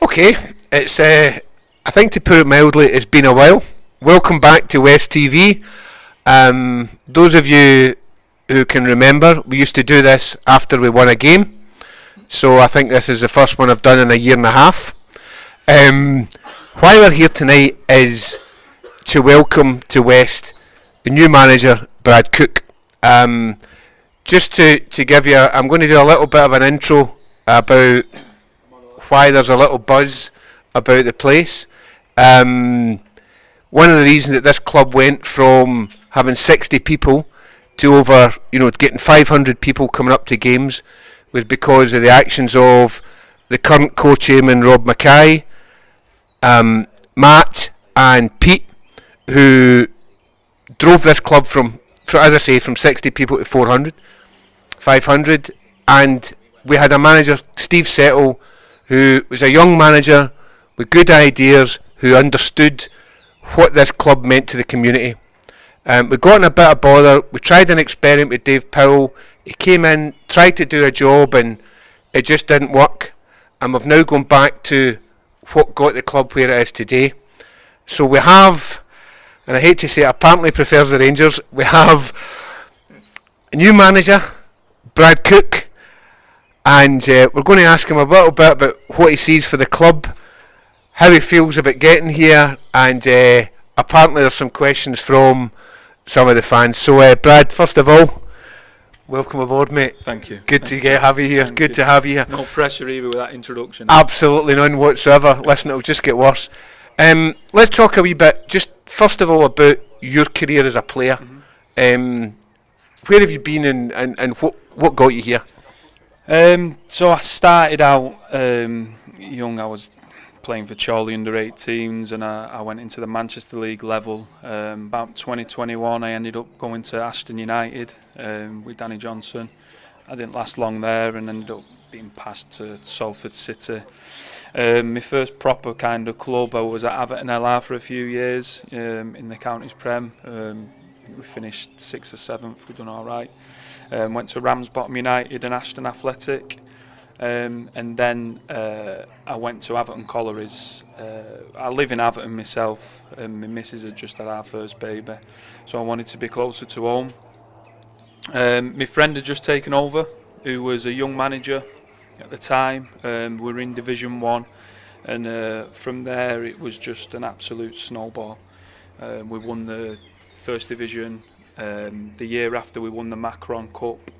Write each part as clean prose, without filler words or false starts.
Okay, it's I think to put it mildly, it's been a while. Welcome back to West TV. Those of you who can remember, we used to do this after we won a game. So I think this is the first one I've done in a year and a half. Why we're here tonight is to welcome to West the new manager, Brad Cooke. Just to give you, I'm going to do a little bit of an intro about why there's a little buzz about the place. One of the reasons that this club went from having 60 people to over, getting 500 people coming up to games was because of the actions of the current co-chairman Rob Mackay, Matt and Pete, who drove this club from 60 people to 400, 500, and we had a manager, Steve Settle, who was a young manager with good ideas, who understood what this club meant to the community. We got in a bit of bother. We tried an experiment with Dave Powell. He came in, tried to do a job, and it just didn't work. And we've now gone back to what got the club where it is today. So we have, and I hate to say it, apparently prefers the Rangers, we have a new manager, Brad Cooke, and we're going to ask him a little bit about what he sees for the club, how he feels about getting here, and apparently there's some questions from some of the fans. So Brad, first of all, welcome aboard, mate. Thank you. Good to have you here. Good to have you here. No pressure either with that introduction. Absolutely none whatsoever. Listen, it'll just get worse. Let's talk a wee bit, just first of all, about your career as a player. Mm-hmm. Where have you been and what got you here? So I started out young. I was playing for Chorley under 18s, and I went into the Manchester League level. About 2021, I ended up going to Ashton United with Danny Johnson. I didn't last long there and ended up being passed to Salford City. My first proper kind of club, I was at Everton LR for a few years in the Counties Prem. We finished 6th or 7th, we've done all right. Went to Ramsbottom United and Ashton Athletic. And then I went to Everton Collieries. I live in Everton myself, and my missus had just had our first baby, so I wanted to be closer to home. My friend had just taken over, who was a young manager at the time. We were in Division 1, and from there it was just an absolute snowball. We won the First Division. The year after we won the Macron Cup.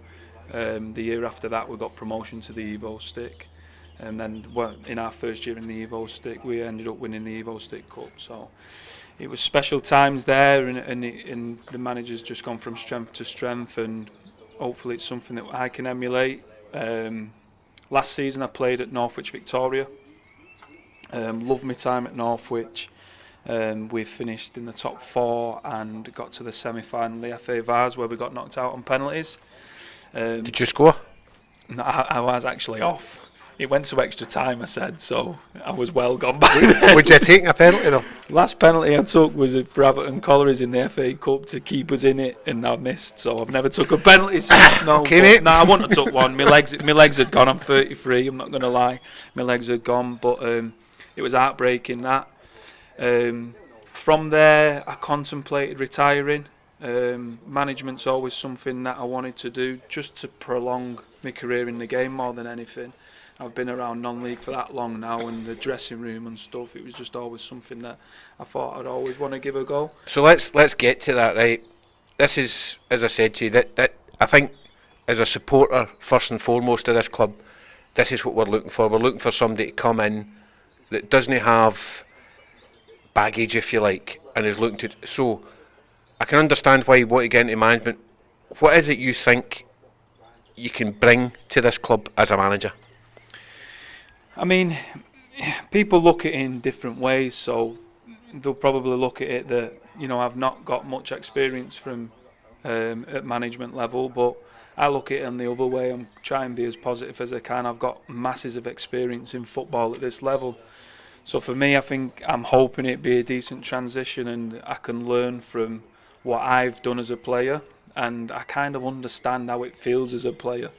The year after that we got promotion to the Evo Stick, and then in our first year in the Evo Stick we ended up winning the Evo Stick Cup. So it was special times there, and the manager's just gone from strength to strength, and hopefully it's something that I can emulate. Last season I played at Northwich Victoria. Loved my time at Northwich. We finished in the top 4 and got to the semi-final of the FA Vars, where we got knocked out on penalties. Did you score? No, I was actually off. It went to extra time, I said, so I was well gone by then. Would you take a penalty though? Last penalty I took was for Everton Collieries in the FA Cup to keep us in it, and I missed, so I've never took a penalty since. No, okay, mate. No, I wouldn't have took one. My legs had gone. I'm 33, I'm not going to lie. My legs had gone, but it was heartbreaking that. From there, I contemplated retiring. Management's always something that I wanted to do, just to prolong my career in the game more than anything. I've been around non-league for that long now, and the dressing room and stuff, it was just always something that I thought I'd always want to give a go. So let's get to that, right? This is, as I said to you, that I think as a supporter, first and foremost of this club, this is what we're looking for. We're looking for somebody to come in that doesn't have baggage, if you like, and is looking to. So I can understand why you want to get into management. What is it you think you can bring to this club as a manager? I mean, people look at it in different ways, so they'll probably look at it that, I've not got much experience from at management level, but I look at it in the other way. I'm trying to be as positive as I can. I've got masses of experience in football at this level. So for me, I think I'm hoping it'd be a decent transition, and I can learn from what I've done as a player and I kind of understand how it feels as a player.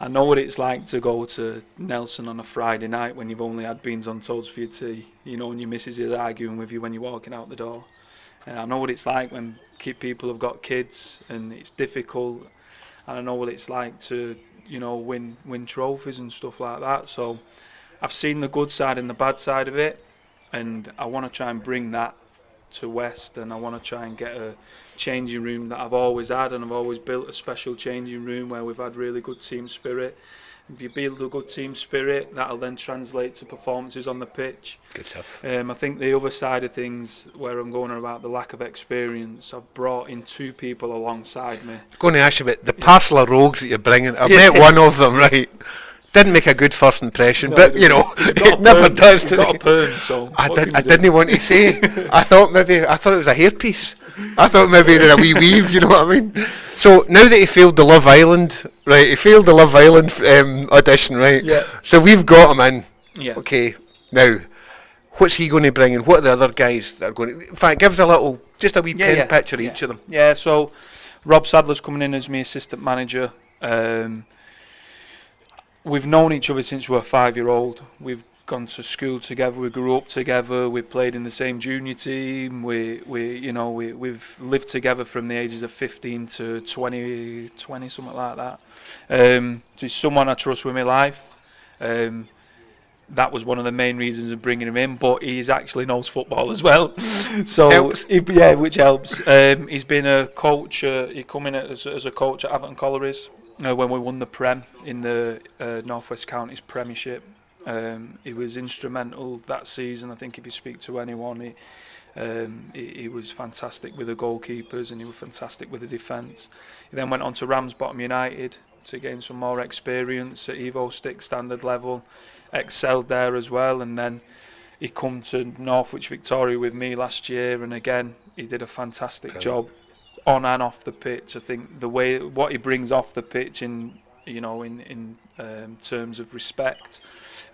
I know what it's like to go to Nelson on a Friday night when you've only had beans on toast for your tea, you know, and your missus is arguing with you when you're walking out the door. And I know what it's like when people have got kids and it's difficult, and I know what it's like to, you know, win trophies and stuff like that. So I've seen the good side and the bad side of it, and I want to try and bring that to West, and I want to try and get a changing room that I've always had, and I've always built a special changing room where we've had really good team spirit. If you build a good team spirit, that'll then translate to performances on the pitch. Good stuff. I think the other side of things, where I'm going on about the lack of experience, I've brought in 2 people alongside me. I'm going to ask you about the parcel of rogues that you're bringing. I've met one of them, right? Didn't make a good first impression, no, but you know, it never does. He's got a perm, so I didn't want to say. I thought it was a hairpiece. I thought maybe it had a wee weave. You know what I mean? So now that he failed the Love Island, right? He failed the Love Island audition, right? Yeah. So we've got him in. Yeah. Okay. Now, what's he going to bring in? What are the other guys that are going to? In fact, give us just a wee picture of each of them. Yeah. So Rob Sadler's coming in as my assistant manager. We've known each other since we were 5-year-old. We've gone to school together. We grew up together. We played in the same junior team. We've lived together from the ages of 15 to 20 something like that. So he's someone I trust with my life. That was one of the main reasons of bringing him in. But he actually knows football as well, so which helps. He's been a coach. He come in as a coach at Everton Collieries. When we won the Prem in the North West Counties Premiership. He was instrumental that season. I think if you speak to anyone, he was fantastic with the goalkeepers, and he was fantastic with the defence. He then went on to Ramsbottom United to gain some more experience at Evo Stick standard level, excelled there as well, and then he come to Northwich Victoria with me last year, and again he did a fantastic job on and off the pitch. I think what he brings off the pitch in terms of respect,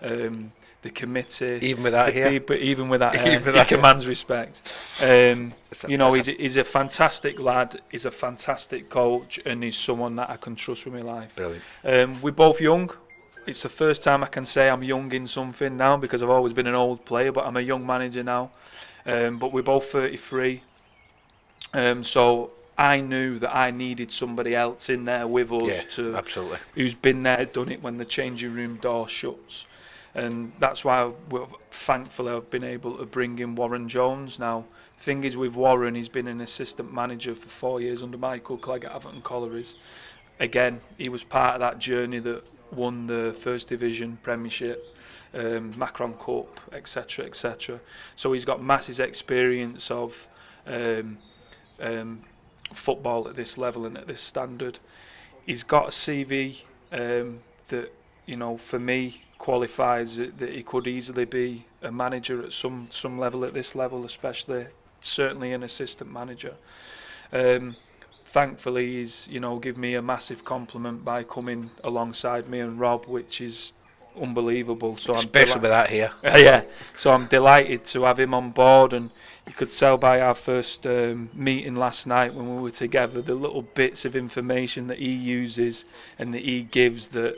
the committee, even with that hair, but even with that hair, he commands respect. He's a fantastic lad. He's a fantastic coach, and he's someone that I can trust with my life. Brilliant. We're both young. It's the first time I can say I'm young in something now, because I've always been an old player, but I'm a young manager now. But we're both 33. So I knew that I needed somebody else in there with us absolutely, who's been there, done it when the changing room door shuts, and that's why thankfully I've been able to bring in Warren Jones. Now, the thing is with Warren, he's been an assistant manager for 4 years under Michael Clegg at Everton Collieries. Again, he was part of that journey that won the First Division Premiership, Macron Cup, etc., etc. So he's got massive experience of football at this level and at this standard. He's got a CV that, you know, for me qualifies that he could easily be a manager at some level at this level, especially certainly an assistant manager. Thankfully, he's give me a massive compliment by coming alongside me and Rob, which is unbelievable. So especially with that here. Yeah, so I'm delighted to have him on board, and you could tell by our first meeting last night when we were together the little bits of information that he uses and that he gives that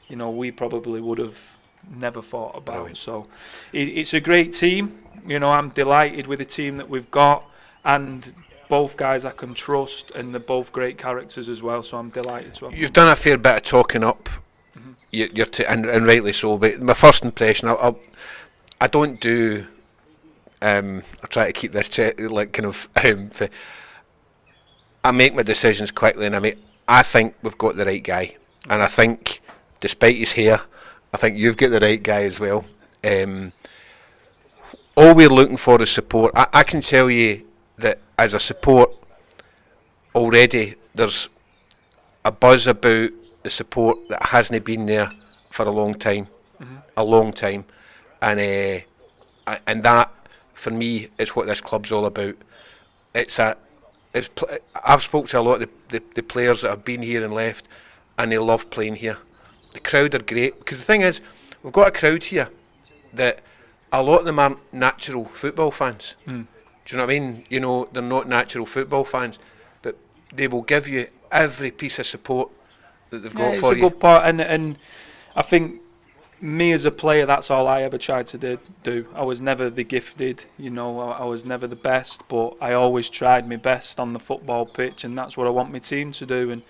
we probably would have never thought about. Brilliant. So it's a great team. I'm delighted with the team that we've got, and both guys I can trust, and they're both great characters as well, so I'm delighted to have them. You've done a fair bit of talking up. And rightly so, but my first impression, I don't do. I try to keep this I make my decisions quickly, and I think we've got the right guy, and I think, despite his hair, I think you've got the right guy as well. All we're looking for is support. I can tell you that as a support, already there's a buzz about the support that hasn't been there for a long time, and that for me is what this club's all about. I've spoke to a lot of the players that have been here and left, and they love playing here. The crowd are great, because the thing is, we've got a crowd here that a lot of them aren't natural football fans. Do you know what I mean? They're not natural football fans, but they will give you every piece of support that they've got it's for a you. good part, and I think me as a player, that's all I ever tried to do. I was never the gifted, I was never the best, but I always tried my best on the football pitch, and that's what I want my team to do. And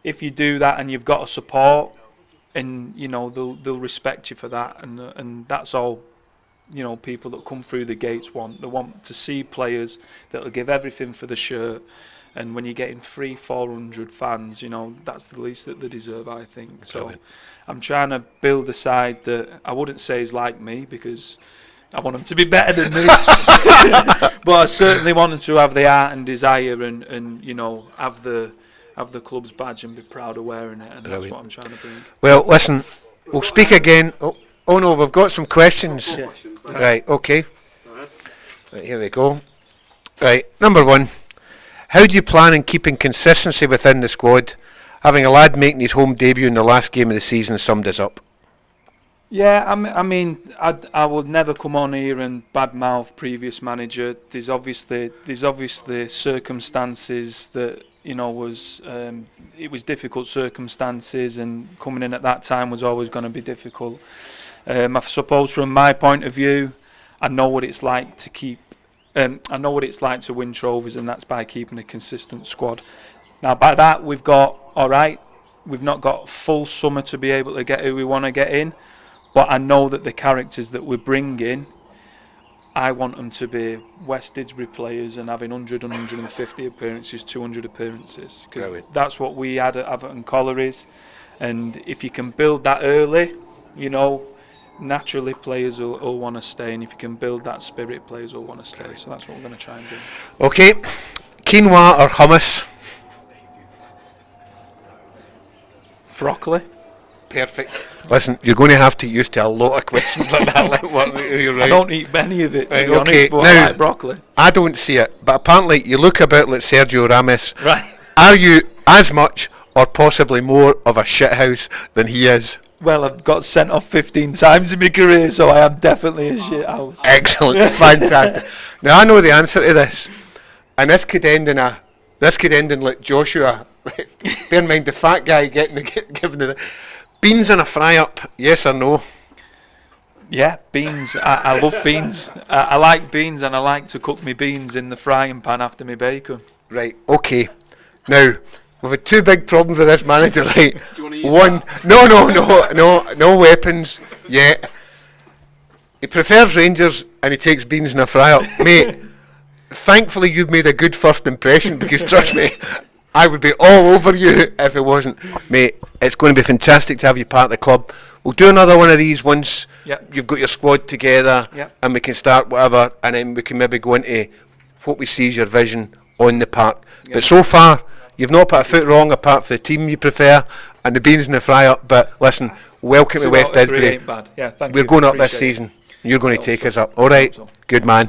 if you do that and you've got a support, and they'll respect you for that, and that's all people that come through the gates want. They want to see players that'll give everything for the shirt. And when you're getting 300-400 fans, that's the least that they deserve, I think. So I'm trying to build a side that I wouldn't say is like me, because I want them to be better than me. But I certainly want them to have the art and desire, and have the club's badge and be proud of wearing it. And that's what I'm trying to bring. Well, listen, we'll speak again. Oh no, we've got some questions. Yeah. Right, okay. Right, here we go. Right, number one. How do you plan on keeping consistency within the squad? Having a lad making his home debut in the last game of the season summed us up. Yeah, I mean, I would never come on here and badmouth previous manager. There's obviously circumstances that it was difficult circumstances, and coming in at that time was always going to be difficult. I suppose from my point of view, I know what it's like to keep. I know what it's like to win trophies, and that's by keeping a consistent squad. Now, by that, we've not got full summer to be able to get who we want to get in, but I know that the characters that we bring in, I want them to be West Didsbury players and having 100 and 150 appearances, 200 appearances, because that's what we had at Everton Collieries. And if you can build that early, naturally players will want to stay, and if you can build that spirit, players will want to stay. So that's what we're going to try and do. Okay, quinoa or hummus? Broccoli. Perfect. Listen, you're going to have to use to a lot of questions like that. You're right. I don't eat any of it, to be okay. honest, but Now, I like broccoli. I don't see it, but apparently you look about like Sergio Ramos. Right. Are you as much or possibly more of a shithouse than he is? Well, I've got sent off 15 times in my career, so I am definitely a shit house. Excellent, fantastic. Now I know the answer to this, and this could end in like Joshua. Bear in mind the fat guy given the beans in a fry up. Yes or no? Yeah, beans. I love beans. I like beans, and I like to cook my beans in the frying pan after my bacon. Right. Okay. Now we've had two big problems with this manager. Right. Do you want to use One. that? No weapons yet. He prefers Rangers and he takes beans in a fry up, mate. Thankfully, you've made a good first impression, because trust me, I would be all over you if it wasn't, mate. It's going to be fantastic to have you part of the club. We'll do another one of these once you've got your squad together, and we can start whatever, and then we can maybe go into what we see as your vision on the park. But so far, you've not put a foot wrong apart from the team you prefer and the beans in the fry up. But listen, welcome to West Didsbury. Yeah, thank We're you. going up this Appreciate it. season. You're going to take us up. All right, good man.